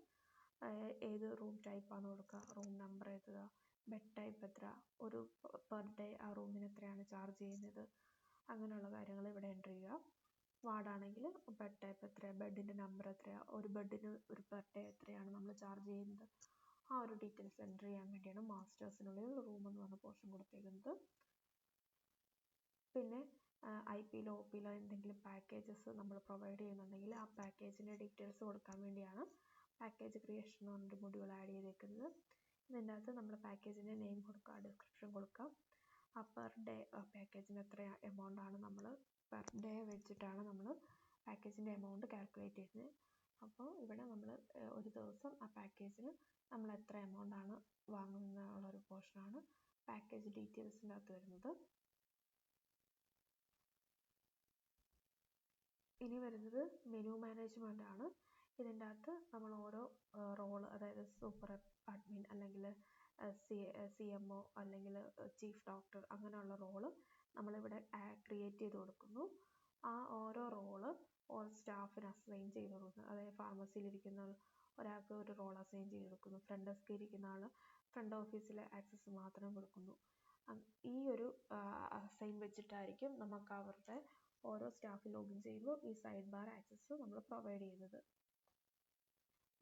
ഏത് റൂം ടൈപ്പാണ് കൊടുക്കുക, റൂം നമ്പർ എഴുതുക, ബെഡ് ടൈപ്പ് എത്ര, ഒരു പെർ ഡേ ആ റൂമിന് എത്രയാണ് ചാർജ് ചെയ്യുന്നത്, അങ്ങനെയുള്ള കാര്യങ്ങൾ ഇവിടെ എൻ്റർ ചെയ്യുക. വാർഡാണെങ്കിൽ ബെഡ് ടൈപ്പ് എത്രയാണ്, ബെഡിൻ്റെ നമ്പർ എത്രയാണ്, ഒരു ബെഡിന് ഒരു പെർ ഡേ എത്രയാണ് നമ്മൾ ചാർജ് ചെയ്യുന്നത്, ആ ഒരു ഡീറ്റെയിൽസ് എൻ്റർ ചെയ്യാൻ വേണ്ടിയാണ് മാസ്റ്റേഴ്സിനുള്ളിൽ റൂം എന്ന് പറഞ്ഞ പോർഷൻ കൊടുത്തേക്കുന്നത്. പിന്നെ IPയിലോ OPയിലോ എന്തെങ്കിലും പാക്കേജസ് നമ്മൾ പ്രൊവൈഡ് ചെയ്യുന്നുണ്ടെങ്കിൽ ആ പാക്കേജിൻ്റെ ഡീറ്റെയിൽസ് കൊടുക്കാൻ വേണ്ടിയാണ് പാക്കേജ് ക്രിയേഷൻ എന്ന് പറഞ്ഞൊരു മൊഡ്യൂൾ ആഡ് ചെയ്തേക്കുന്നത്. ഇതിൻ്റെ അകത്ത് നമ്മൾ പാക്കേജിൻ്റെ നെയിം കൊടുക്കുക, ഡിസ്ക്രിപ്ഷൻ കൊടുക്കുക, ആ പെർ ഡേ പാക്കേജിന് എത്ര എമൗണ്ട് ആണ് നമ്മൾ പെർ ഡേ വെച്ചിട്ടാണ് നമ്മൾ പാക്കേജിൻ്റെ എമൗണ്ട് കാൽക്കുലേറ്റ് ചെയ്യുന്നത്. അപ്പോൾ ഇവിടെ നമ്മൾ ഒരു ദിവസം ആ പാക്കേജിന് നമ്മൾ എത്ര എമൗണ്ട് ആണ് വാങ്ങുന്നത് എന്നുള്ളൊരു പോർഷനാണ് പാക്കേജ് ഡീറ്റെയിൽസിൻ്റെ അകത്ത് വരുന്നത്. ഇനി വരുന്നത് മെനു മാനേജ്മെൻ്റ് ആണ്. ഇതിൻ്റെ അകത്ത് നമ്മൾ ഓരോ റോള്, അതായത് സൂപ്പർ അഡ്മിൻ അല്ലെങ്കിൽ CMO അല്ലെങ്കിൽ ചീഫ് ഡോക്ടർ അങ്ങനെയുള്ള റോള് നമ്മളിവിടെ ക്രിയേറ്റ് ചെയ്ത് കൊടുക്കുന്നു. ആ ഓരോ റോള് ഓരോ സ്റ്റാഫിന് അസൈൻ ചെയ്ത് കൊടുക്കുന്നു. അതായത് ഫാർമസിയിലിരിക്കുന്ന ഒരാൾക്ക് ഒരു റോൾ അസൈൻ ചെയ്ത് കൊടുക്കുന്നു, ഫ്രണ്ട് ഡെസ്കിൽ ഇരിക്കുന്ന ആൾ ഫ്രണ്ട് ഓഫീസിലെ ആക്സസ് മാത്രം കൊടുക്കുന്നു. ഈ ഒരു അസൈൻ വെച്ചിട്ടായിരിക്കും നമുക്ക് അവരുടെ ഓരോ സ്റ്റാഫ് ലോഗിൻ ചെയ്യുമ്പോൾ ഈ സൈഡ് ബാർ ആക്സസ് നമ്മൾ പ്രൊവൈഡ് ചെയ്യുന്നത്.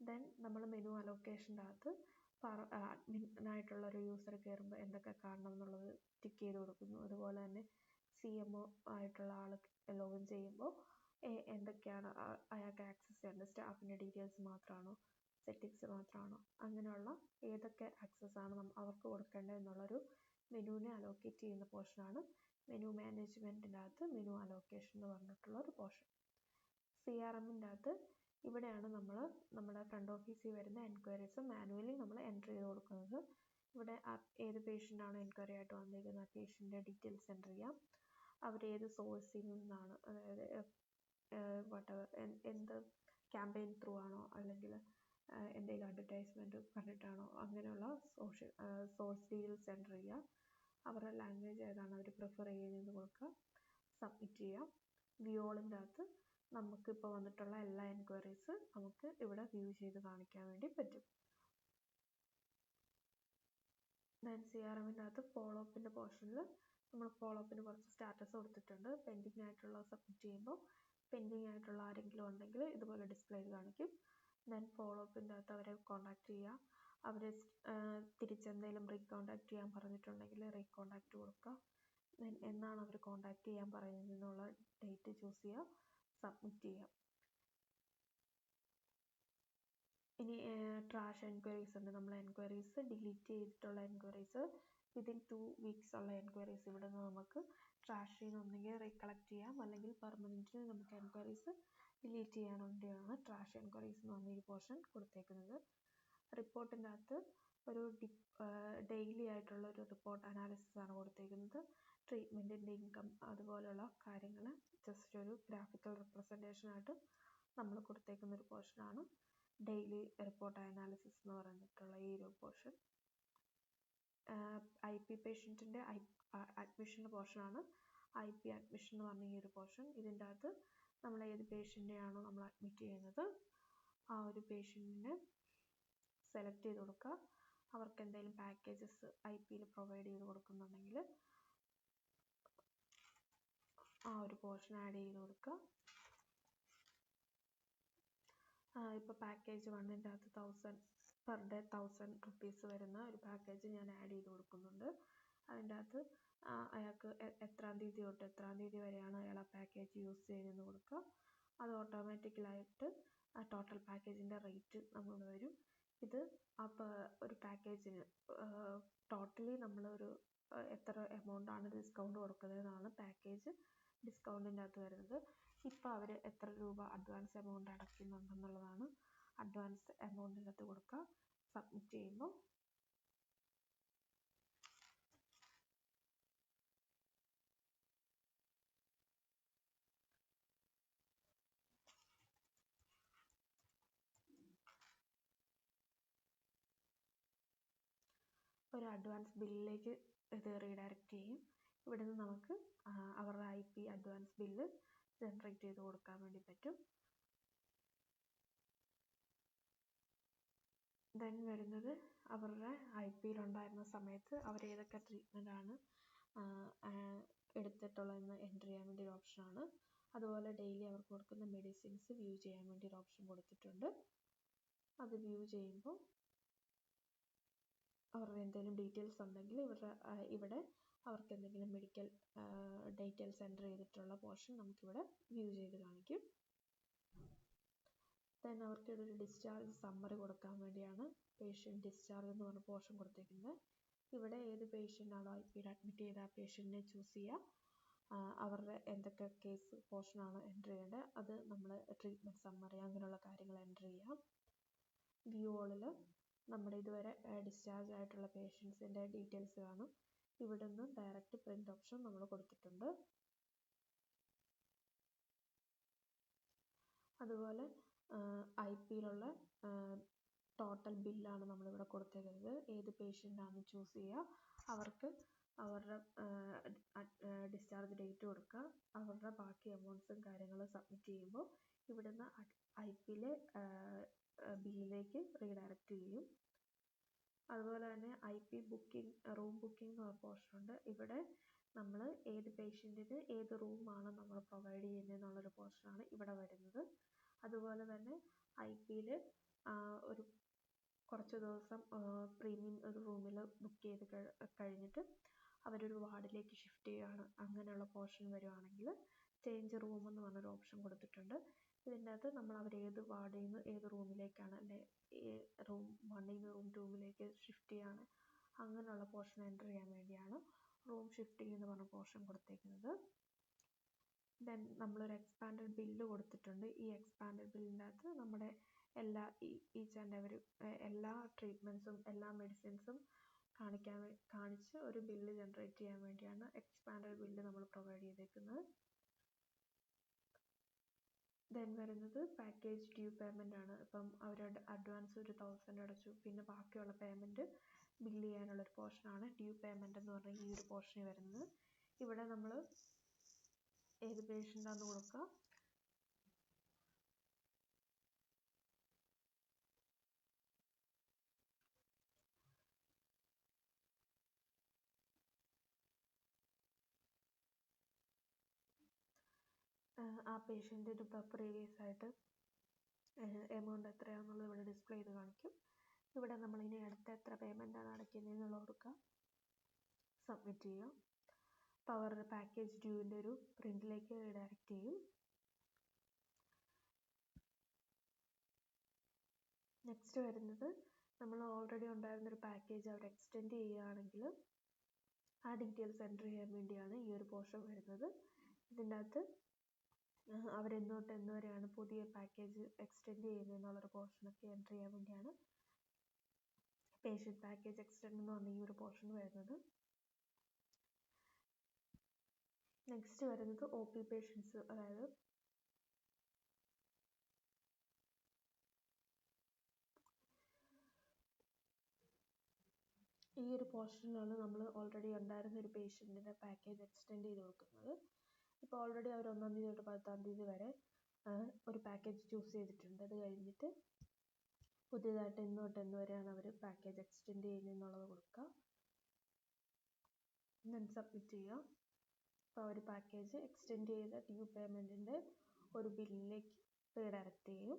ദെൻ നമ്മൾ മെനു അലോക്കേഷൻ്റെ അകത്ത് അഡ്മിനായിട്ടുള്ള ഒരു യൂസർ കയറുമ്പോൾ എന്തൊക്കെ കാണണം എന്നുള്ളത് ടിക്ക് ചെയ്ത് കൊടുക്കുന്നു. അതുപോലെ തന്നെ CMO ആയിട്ടുള്ള ആൾ ലോഗിൻ ചെയ്യുമ്പോൾ എന്തൊക്കെയാണ് അയാൾക്ക് ആക്സസ് ചെയ്യേണ്ടത്, സ്റ്റാഫിൻ്റെ ഡീറ്റെയിൽസ് മാത്രമാണോ, സെറ്റിങ്സ് മാത്രമാണോ, അങ്ങനെയുള്ള ഏതൊക്കെ ആക്സസ് ആണ് അവർക്ക് കൊടുക്കേണ്ടത് എന്നുള്ളൊരു മെനുവിനെ അലോക്കേറ്റ് ചെയ്യുന്ന പോർഷനാണ് മെനു മാനേജ്മെൻറ്റിൻ്റെ അകത്ത് മെനു അലോക്കേഷൻ എന്ന് പറഞ്ഞിട്ടുള്ള ഒരു പോർഷൻ. CRMൻ്റെ അകത്ത് ഇവിടെയാണ് നമ്മൾ നമ്മുടെ ഫ്രണ്ട് ഓഫീസിൽ വരുന്ന എൻക്വയറീസ് മാനുവലി നമ്മൾ എൻ്റർ ചെയ്ത് കൊടുക്കുന്നത്. ഇവിടെ ഏത് പേഷ്യൻ്റാണ് എൻക്വയറി ആയിട്ട് വന്നിരിക്കുന്നത് ആ പേഷ്യൻ്റെ ഡീറ്റെയിൽസ് എൻ്റർ ചെയ്യാം. അവരേത് സോഴ്സിൽ നിന്നാണ്, അതായത് എന്ത് ക്യാമ്പയിൻ ത്രൂ ആണോ അല്ലെങ്കിൽ എന്തെങ്കിലും അഡ്വർടൈസ്മെൻറ്റ് കണ്ടിട്ടാണോ, അങ്ങനെയുള്ള സോഴ്സ് ഡീറ്റെയിൽസ് എൻ്റർ ചെയ്യുക. അവരുടെ ലാംഗ്വേജ് ഏതാണ് അവർ പ്രിഫർ ചെയ്യുന്നതെന്ന് കൊടുക്കുക, സബ്മിറ്റ് ചെയ്യാം. വ്യൂളിൻ്റെ അകത്ത് നമുക്കിപ്പോൾ വന്നിട്ടുള്ള എല്ലാ എൻക്വയറീസ് നമുക്ക് ഇവിടെ വ്യൂ ചെയ്ത് കാണിക്കാൻ വേണ്ടി പറ്റും. ദെൻ CRMൻ്റെ അകത്ത് ഫോളോ അപ്പിൻ്റെ പോർഷനിൽ നമ്മൾ ഫോളോ അപ്പിന് കുറച്ച് സ്റ്റാറ്റസ് കൊടുത്തിട്ടുണ്ട്. പെൻഡിങ് ആയിട്ടുള്ള സബ്മിറ്റ് ചെയ്യുമ്പോൾ പെൻഡിങ് ആയിട്ടുള്ള ആരെങ്കിലും ഉണ്ടെങ്കിൽ ഇതുപോലെ ഡിസ്പ്ലേ ചെയ്ത് കാണിക്കും. ദെൻ ഫോളോ അപ്പിൻ്റെ അകത്ത് അവരെ കോൺടാക്റ്റ് ചെയ്യുക. അവർ തിരിച്ചെന്തെങ്കിലും റീകോൺടാക്റ്റ് ചെയ്യാൻ പറഞ്ഞിട്ടുണ്ടെങ്കിൽ റീകോൺടാക്റ്റ് കൊടുക്കുക. ദെൻ എന്നാണ് അവർ കോൺടാക്റ്റ് ചെയ്യാൻ പറയുന്നതെന്നുള്ള ഡേറ്റ് ചൂസ് ചെയ്യുക, സബ്മിറ്റ് ചെയ്യുക. ഇനി ട്രാഷ് എൻക്വയറീസ് ഉണ്ട്. നമ്മൾ എൻക്വയറീസ് ഡിലീറ്റ് ചെയ്തിട്ടുള്ള എൻക്വയറീസ് വിതിൻ 2 weeks ഉള്ള എൻക്വയറീസ് ഇവിടെ നിന്ന് നമുക്ക് ട്രാഷ് ചെയ്യുന്നുണ്ടെങ്കിൽ റീകളക്ട് ചെയ്യാം, അല്ലെങ്കിൽ പെർമനൻ്റ്ലി നമുക്ക് എൻക്വയറീസ് ഡിലീറ്റ് ചെയ്യാൻ വേണ്ടിയാണ് ട്രാഷ് എൻക്വയറീസ് എന്ന് പറഞ്ഞ ഈ പോർഷൻ കൊടുത്തേക്കുന്നത്. റിപ്പോർട്ടിൻ്റെ അകത്ത് ഒരു ഡെയിലി ആയിട്ടുള്ള ഒരു റിപ്പോർട്ട് അനാലിസിസ് ആണ് കൊടുത്തേക്കുന്നത്. ട്രീറ്റ്മെൻറ്റിൻ്റെ ഇൻകം അതുപോലുള്ള കാര്യങ്ങൾ ജസ്റ്റ് ഒരു ഗ്രാഫിക്കൽ റെപ്രസെൻറ്റേഷൻ ആയിട്ട് നമ്മൾ കൊടുത്തേക്കുന്ന ഒരു പോർഷനാണ് ഡെയിലി റിപ്പോർട്ട് അനാലിസിസ് എന്ന് പറഞ്ഞിട്ടുള്ള ഈ ഒരു പോർഷൻ. IP പേഷ്യൻറ്റിൻ്റെ അഡ്മിഷൻ്റെ പോർഷനാണ് IP അഡ്മിഷൻ എന്ന് പറഞ്ഞ ഈ ഒരു പോർഷൻ. ഇതിൻ്റെ അകത്ത് നമ്മൾ ഏത് പേഷ്യൻ്റെയാണോ നമ്മൾ അഡ്മിറ്റ് ചെയ്യുന്നത് ആ ഒരു പേഷ്യൻറ്റിനെ സെലക്ട് ചെയ്ത് കൊടുക്കുക. അവർക്ക് എന്തെങ്കിലും പാക്കേജസ് IPയിൽ പ്രൊവൈഡ് ചെയ്ത് കൊടുക്കുന്നുണ്ടെങ്കിൽ ആ ഒരു പോർഷൻ ആഡ് ചെയ്ത് കൊടുക്കുക. ഇപ്പോൾ പാക്കേജ് 1ൻ്റെ അകത്ത് 1000 പെർ ഡേ 1000 rupees വരുന്ന ഒരു പാക്കേജ് ഞാൻ ആഡ് ചെയ്ത് കൊടുക്കുന്നുണ്ട്. അതിൻ്റെ അകത്ത് അയാൾക്ക് എത്രാം തീയതി തൊട്ട് എത്രാം തീയതി വരെയാണ് അയാൾ ആ പാക്കേജ് യൂസ് ചെയ്യുന്നതെന്ന് കൊടുക്കുക. അത് ഓട്ടോമാറ്റിക്കലായിട്ട് ആ ടോട്ടൽ പാക്കേജിൻ്റെ റേറ്റ് നമ്മൾ വരും. ഇത് അപ്പോൾ ഒരു പാക്കേജിന് ടോട്ടലി നമ്മളൊരു എത്ര എമൗണ്ട് ആണ് ഡിസ്കൗണ്ട് കൊടുക്കുന്നതെന്നാണ് പാക്കേജ് ഡിസ്കൗണ്ടിൻ്റെ അകത്ത് വരുന്നത്. ഇപ്പോൾ അവർ എത്ര രൂപ അഡ്വാൻസ് എമൗണ്ട് അടയ്ക്കുന്നുണ്ടെന്നുള്ളതാണ് അഡ്വാൻസ് എമൗണ്ടിൻ്റെ അകത്ത് കൊടുക്കുക. സബ്മിറ്റ് ചെയ്യുമ്പോൾ ഒരു അഡ്വാൻസ് ബില്ലിലേക്ക് ഇത് റീഡയറക്റ്റ് ചെയ്യും. ഇവിടെ നിന്ന് നമുക്ക് അവരുടെ IP അഡ്വാൻസ് ബില്ല് ജനറേറ്റ് ചെയ്ത് കൊടുക്കാൻ വേണ്ടി പറ്റും. ദെൻ വരുന്നത് അവരുടെ IPയിലുണ്ടായിരുന്ന സമയത്ത് അവർ ഏതൊക്കെ ട്രീറ്റ്മെൻറ്റാണ് എടുത്തിട്ടുള്ളതെന്ന് എൻ്റർ ചെയ്യാൻ വേണ്ടി ഒരു ഓപ്ഷനാണ്. അതുപോലെ ഡെയിലി അവർക്ക് കൊടുക്കുന്ന മെഡിസിൻസ് വ്യൂ ചെയ്യാൻ വേണ്ടി ഒരു ഓപ്ഷൻ കൊടുത്തിട്ടുണ്ട്. അത് വ്യൂ ചെയ്യുമ്പോൾ അവരുടെ എന്തെങ്കിലും ഡീറ്റെയിൽസ് ഉണ്ടെങ്കിൽ ഇവിടെ അവർക്ക് എന്തെങ്കിലും മെഡിക്കൽ ഡീറ്റെയിൽസ് എൻ്റർ ചെയ്തിട്ടുള്ള പോർഷൻ നമുക്കിവിടെ വ്യൂ ചെയ്ത് കാണിക്കും. ദെൻ അവർക്ക് ഇവിടെ ഒരു ഡിസ്ചാർജ് സമ്മറി കൊടുക്കാൻ വേണ്ടിയാണ് പേഷ്യൻ്റ് ഡിസ്ചാർജ് എന്ന് പറഞ്ഞ പോർഷൻ കൊടുത്തേക്കുന്നത്. ഇവിടെ ഏത് പേഷ്യൻ്റാണോ IPയിൽ അഡ്മിറ്റ് ചെയ്ത ആ പേഷ്യൻറ്റിനെ ചൂസ് ചെയ്യുക. അവരുടെ എന്തൊക്കെ കേസ് പോർഷനാണ് എൻ്റർ ചെയ്യേണ്ടത് അത് നമ്മൾ ട്രീറ്റ്മെൻറ്റ് സമ്മറി അങ്ങനെയുള്ള കാര്യങ്ങൾ എൻ്റർ ചെയ്യാം. വ്യൂ ഓളിൽ നമ്മുടെ ഇതുവരെ ഡിസ്ചാർജ് ആയിട്ടുള്ള പേഷ്യൻസിൻ്റെ ഡീറ്റെയിൽസ് കാണും. ഇവിടെ നിന്ന് ഡയറക്റ്റ് പ്രിൻ്റ് ഓപ്ഷൻ നമ്മൾ കൊടുത്തിട്ടുണ്ട്. അതുപോലെ IPയിലുള്ള ടോട്ടൽ ബില്ലാണ് നമ്മളിവിടെ കൊടുത്തേക്കുന്നത്. ഏത് പേഷ്യൻ്റാണെന്ന് ചൂസ് ചെയ്യുക. അവർക്ക് അവരുടെ ഡിസ്ചാർജ് ഡേറ്റ് കൊടുക്കുക. അവരുടെ ബാക്കി എമൗണ്ട്സും കാര്യങ്ങളും സബ്മിറ്റ് ചെയ്യുമ്പോൾ ഇവിടുന്ന് IPയിലെ ബില്ലിലേക്ക് റീഡയറക്റ്റ് ചെയ്യും. അതുപോലെ തന്നെ IP ബുക്കിംഗ്, റൂം ബുക്കിംഗ് എന്ന് പറഞ്ഞ പോർഷൻ ഉണ്ട്. ഇവിടെ നമ്മൾ ഏത് പേഷ്യൻറ്റിന് ഏത് റൂമാണ് നമ്മൾ പ്രൊവൈഡ് ചെയ്യുന്നതെന്നുള്ളൊരു പോർഷനാണ് ഇവിടെ വരുന്നത്. അതുപോലെ തന്നെ IPയിൽ ഒരു കുറച്ച് ദിവസം പ്രീമിയം ഒരു റൂമിൽ ബുക്ക് ചെയ്ത് കഴിഞ്ഞിട്ട് അവരൊരു വാർഡിലേക്ക് ഷിഫ്റ്റ് ചെയ്യുകയാണ്, അങ്ങനെയുള്ള പോർഷൻ വരുവാണെങ്കിൽ ചേഞ്ച് റൂം എന്ന് പറഞ്ഞൊരു ഓപ്ഷൻ കൊടുത്തിട്ടുണ്ട്. ഇതിൻ്റെ അകത്ത് നമ്മൾ അവർ ഏത് വാർഡിൽ നിന്ന് ഏത് റൂമിലേക്കാണ്, അല്ലെ റൂം 1ൽ നിന്ന് റൂം 2ലേക്ക് ഷിഫ്റ്റ് ചെയ്യാണ്, അങ്ങനെയുള്ള പോർഷൻ എൻ്റർ ചെയ്യാൻ വേണ്ടിയാണ് റൂം ഷിഫ്റ്റിംഗ് എന്ന് പറഞ്ഞ പോർഷൻ കൊടുത്തേക്കുന്നത്. ദെൻ നമ്മളൊരു എക്സ്പാൻഡഡ് ബില്ല് കൊടുത്തിട്ടുണ്ട്. ഈ എക്സ്പാൻഡഡ് ബില്ലിൻ്റെ അകത്ത് നമ്മുടെ എല്ലാ ഈച്ച് ആൻഡ് എവരി എല്ലാ ട്രീറ്റ്മെൻറ്റ്സും എല്ലാ മെഡിസിൻസും കാണിച്ച് ഒരു ബില്ല് ജനറേറ്റ് ചെയ്യാൻ വേണ്ടിയാണ് എക്സ്പാൻഡഡ് ബില്ല് നമ്മൾ പ്രൊവൈഡ് ചെയ്തേക്കുന്നത്. ദെൻ വരുന്നത് പാക്കേജ് ഡ്യൂ പേയ്മെൻ്റ് ആണ്. ഇപ്പം അവർ അഡ്വാൻസ് ഒരു 1000 അടച്ചു, പിന്നെ ബാക്കിയുള്ള പേയ്മെൻറ്റ് ബില്ല് ചെയ്യാനുള്ളൊരു പോർഷനാണ് ഡ്യൂ പേയ്മെൻ്റ് എന്ന് പറഞ്ഞാൽ ഈ ഒരു പോർഷനിൽ വരുന്നത്. ഇവിടെ നമ്മൾ ഏത് പേഷ്യൻ്റാന്ന് കൊടുക്കുക, ആ പേഷ്യൻറ്റിന് ഇപ്പോൾ പ്രീവിയസ് ആയിട്ട് എമൗണ്ട് എത്രയാണെന്നുള്ളത് ഇവിടെ ഡിസ്പ്ലേ ചെയ്ത് കാണിക്കും. ഇവിടെ നമ്മളിനി അടുത്ത എത്ര പേയ്മെൻറ്റാണ് അടയ്ക്കുന്നതെന്നുള്ളത് കൊടുക്കുക, സബ്മിറ്റ് ചെയ്യുക. അപ്പോൾ അവരുടെ പാക്കേജ് ഡ്യൂവിൻ്റെ ഒരു പ്രിൻറ്റിലേക്ക് ഡയറക്റ്റ് ചെയ്യും. നെക്സ്റ്റ് വരുന്നത് നമ്മൾ ഓൾറെഡി ഉണ്ടായിരുന്നൊരു പാക്കേജ് അവർ എക്സ്റ്റെൻഡ് ചെയ്യുകയാണെങ്കിൽ ആ ഡീറ്റെയിൽസ് എൻ്റർ ചെയ്യാൻ വേണ്ടിയാണ് ഈ ഒരു പോർഷൻ വരുന്നത്. ഇതിൻ്റെ അകത്ത് അവരെന്ന് തൊട്ട് എന്ന് വരെയാണ് പുതിയ പാക്കേജ് എക്സ്റ്റെൻഡ് ചെയ്യുന്നതെന്നുള്ളൊരു പോർഷനൊക്കെ എൻ്റർ ചെയ്യാൻ വേണ്ടിയാണ് പേഷ്യൻ്റ് പാക്കേജ് എക്സ്റ്റെൻഡ് എന്ന് പറഞ്ഞ ഈ ഒരു പോർഷൻ വരുന്നത്. നെക്സ്റ്റ് വരുന്നത് OP പേഷ്യൻസ്, അതായത് ഈ ഒരു പോർഷനിലാണ് നമ്മൾ ഓൾറെഡി ഉണ്ടായിരുന്ന ഒരു പേഷ്യൻറ്റിൻ്റെ പാക്കേജ് എക്സ്റ്റെൻഡ് ചെയ്ത് കൊടുക്കുന്നത്. ഇപ്പോൾ ഓൾറെഡി അവർ 1-ാം തീയതി തൊട്ട് 10-ാം തീയതി വരെ ഒരു പാക്കേജ് ചൂസ് ചെയ്തിട്ടുണ്ട്. അത് കഴിഞ്ഞിട്ട് പുതിയതായിട്ട് ഇന്ന് തൊട്ട് എന്ന് വരെയാണ് അവർ പാക്കേജ് എക്സ്റ്റെൻഡ് ചെയ്യുന്നതെന്നുള്ളത് കൊടുക്കുക, ദെൻ സബ്മിറ്റ് ചെയ്യുക. അപ്പോൾ അവർ പാക്കേജ് എക്സ്റ്റെൻഡ് ചെയ്ത ഡ്യൂ പേയ്മെൻറ്റിൻ്റെ ഒരു ബില്ലിലേക്ക് റീഡയറക്റ്റ് ചെയ്യും.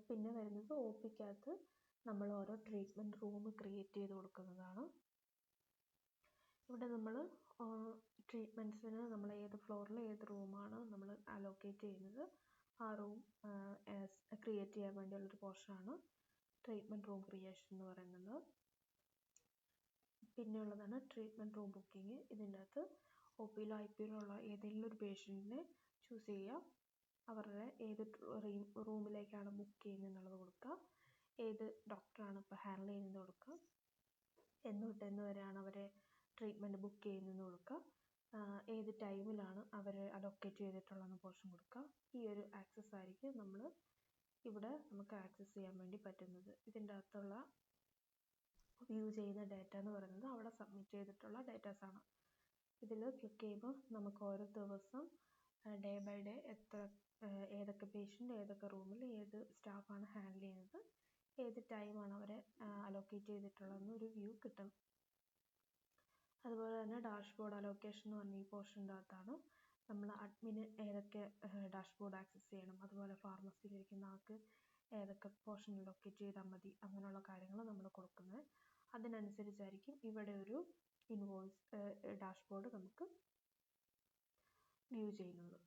പിന്നെ വരുന്നത് OPക്കകത്ത് നമ്മൾ ഓരോ ട്രീറ്റ്മെൻറ്റ് റൂം ക്രിയേറ്റ് ചെയ്ത് കൊടുക്കുന്നതാണ്. ഇവിടെ നമ്മൾ ട്രീറ്റ്മെൻറ്റ്സിന് നമ്മൾ ഏത് ഫ്ലോറിൽ ഏത് റൂമാണ് നമ്മൾ അലോക്കേറ്റ് ചെയ്യുന്നത്, ആ റൂം ക്രിയേറ്റ് ചെയ്യാൻ വേണ്ടിയുള്ളൊരു പോർഷനാണ് ട്രീറ്റ്മെൻറ്റ് റൂം ക്രിയേഷൻ എന്ന് പറയുന്നത്. പിന്നെ ഉള്ളതാണ് ട്രീറ്റ്മെൻറ്റ് റൂം ബുക്കിംഗ്. ഇതിൻ്റെ അകത്ത് OPയിലോ IPയിലോ ഉള്ള ഏതെങ്കിലും ഒരു പേഷ്യൻറ്റിനെ ചൂസ് ചെയ്യുക, അവരുടെ ഏത് റൂമിലേക്കാണ് ബുക്ക് ചെയ്യുന്നത് എന്നുള്ളത് കൊടുക്കുക, ഏത് ഡോക്ടറാണ് ഇപ്പോൾ ഹാൻഡിൽ ചെയ്യുന്നത് കൊടുക്കുക, എന്ന് തൊട്ട് എന്ന് വരെയാണ് അവരെ ട്രീറ്റ്മെൻറ്റ് ബുക്ക് ചെയ്യുന്നതെന്ന് കൊടുക്കുക, ഏത് ടൈമിലാണ് അവർ അലോക്കേറ്റ് ചെയ്തിട്ടുള്ളതെന്ന് പോർഷൻ കൊടുക്കുക. ഈ ഒരു ആക്സസ് ആയിരിക്കും ഇവിടെ നമുക്ക് ആക്സസ് ചെയ്യാൻ വേണ്ടി പറ്റുന്നത്. ഇതിൻ്റെ അകത്തുള്ള വ്യൂ ചെയ്യുന്ന ഡാറ്റ എന്ന് പറയുന്നത് അവിടെ സബ്മിറ്റ് ചെയ്തിട്ടുള്ള ഡാറ്റാസാണ്. ഇതിൽ ക്ലിക്ക് ചെയ്യുമ്പോൾ നമുക്ക് ഓരോ ദിവസം ഡേ ബൈ ഡേ ഏതൊക്കെ പേഷ്യൻ്റ് ഏതൊക്കെ റൂമിൽ ഏത് സ്റ്റാഫാണ് ഹാൻഡിൽ ചെയ്യുന്നത്, ഏത് ടൈമാണ് അവരെ അലോക്കേറ്റ് ചെയ്തിട്ടുള്ളതെന്ന് ഒരു വ്യൂ കിട്ടും. അതുപോലെ തന്നെ ഡാഷ്ബോർഡ് അലോക്കേഷൻ എന്ന് പറഞ്ഞ ഈ പോർഷൻ്റെ അകത്താണ് നമ്മൾ അഡ്മിന് ഏതൊക്കെ ഡാഷ്ബോർഡ് ആക്സസ് ചെയ്യണം, അതുപോലെ ഫാർമസിയിലിരിക്കുന്ന ആൾക്ക് ഏതൊക്കെ പോർഷൻ ലൊക്കേറ്റ് ചെയ്താൽ മതി, അങ്ങനെയുള്ള കാര്യങ്ങൾ നമ്മൾ കൊടുക്കുന്നത്. അതിനനുസരിച്ചായിരിക്കും ഇവിടെ ഒരു ഇൻവോയ്സ് ഡാഷ്ബോർഡ് നമുക്ക് വ്യൂ ചെയ്യുന്നത്.